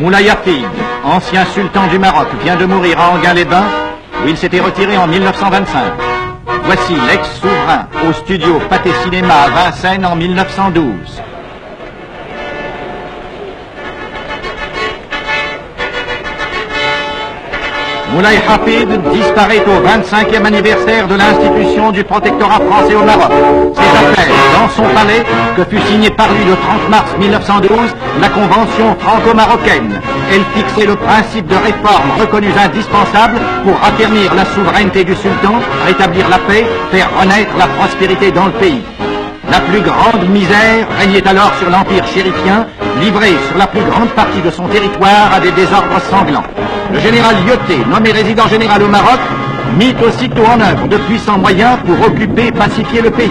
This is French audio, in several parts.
Moulay Hafid, ancien sultan du Maroc, vient de mourir à Enghien-les-Bains, où il s'était retiré en 1925. Voici l'ex-souverain au studio Pathé Cinéma à Vincennes en 1912. Moulay Hafid disparaît au 25e anniversaire de l'institution du protectorat français au Maroc. C'est après, dans son palais, que fut signée par lui le 30 mars 1912 la convention franco-marocaine. Elle fixait le principe de réformes reconnues indispensables pour affermir la souveraineté du sultan, rétablir la paix, faire renaître la prospérité dans le pays. La plus grande misère régnait alors sur l'empire chérifien, livré sur la plus grande partie de son territoire à des désordres sanglants. Le général Lyautey, nommé résident général au Maroc, mit aussitôt en œuvre de puissants moyens pour occuper et pacifier le pays.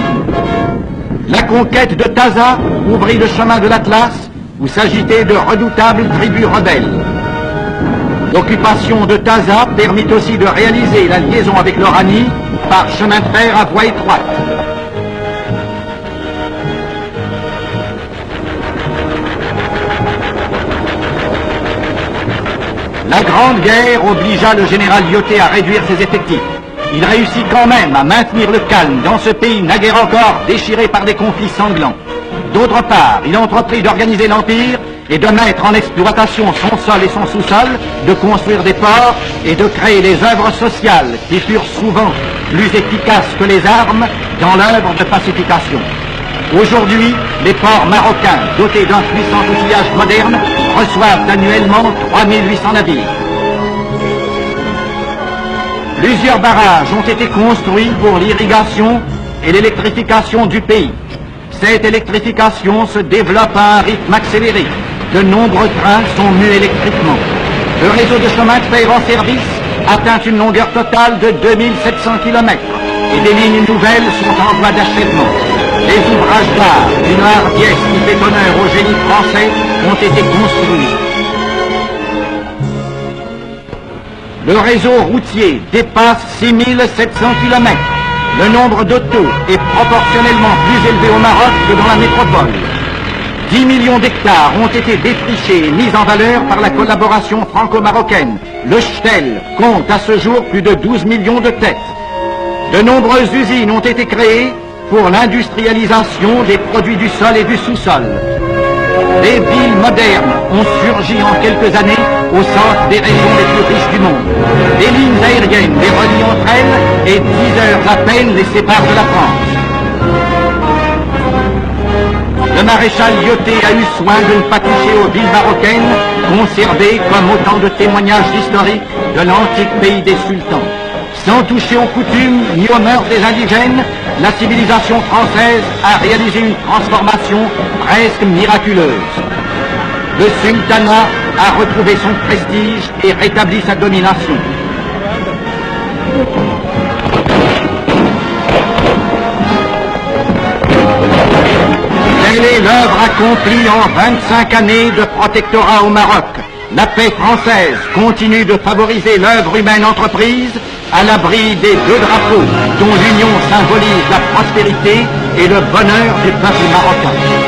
La conquête de Taza ouvrit le chemin de l'Atlas, où s'agitaient de redoutables tribus rebelles. L'occupation de Taza permit aussi de réaliser la liaison avec l'Oranie par chemin de fer à voie étroite. La Grande Guerre obligea le général Lyautey à réduire ses effectifs. Il réussit quand même à maintenir le calme dans ce pays naguère encore déchiré par des conflits sanglants. D'autre part, il entreprit d'organiser l'Empire et de mettre en exploitation son sol et son sous-sol, de construire des ports et de créer les œuvres sociales qui furent souvent plus efficaces que les armes dans l'œuvre de pacification. Aujourd'hui, les ports marocains, dotés d'un puissant outillage moderne, reçoivent annuellement 3800 navires. Plusieurs barrages ont été construits pour l'irrigation et l'électrification du pays. Cette électrification se développe à un rythme accéléré. De nombreux trains sont mus électriquement. Le réseau de chemin de fer en service atteint une longueur totale de 2700 km et des lignes nouvelles sont en voie d'achèvement. Les ouvrages d'art d'une hardiesse qui fait honneur au génie français ont été construits. Le réseau routier dépasse 6700 km. Le nombre d'autos est proportionnellement plus élevé au Maroc que dans la métropole. 10 millions d'hectares ont été défrichés et mis en valeur par la collaboration franco-marocaine. Le Shtel compte à ce jour plus de 12 millions de têtes. De nombreuses usines ont été créées pour l'industrialisation des produits du sol et du sous-sol. Des villes modernes ont surgi en quelques années au centre des régions les plus riches du monde. Des lignes aériennes les relient entre elles et 10 heures à peine les séparent de la France. Le maréchal Lyautey a eu soin de ne pas toucher aux villes marocaines, conservées comme autant de témoignages historiques de l'antique pays des sultans. Sans toucher aux coutumes ni aux mœurs des indigènes, la civilisation française a réalisé une transformation presque miraculeuse. Le sultanat a retrouvé son prestige et rétabli sa domination. Telle est l'œuvre accomplie en 25 années de protectorat au Maroc. La paix française continue de favoriser l'œuvre humaine entreprise à l'abri des deux drapeaux dont l'union symbolise la prospérité et le bonheur du peuple marocain.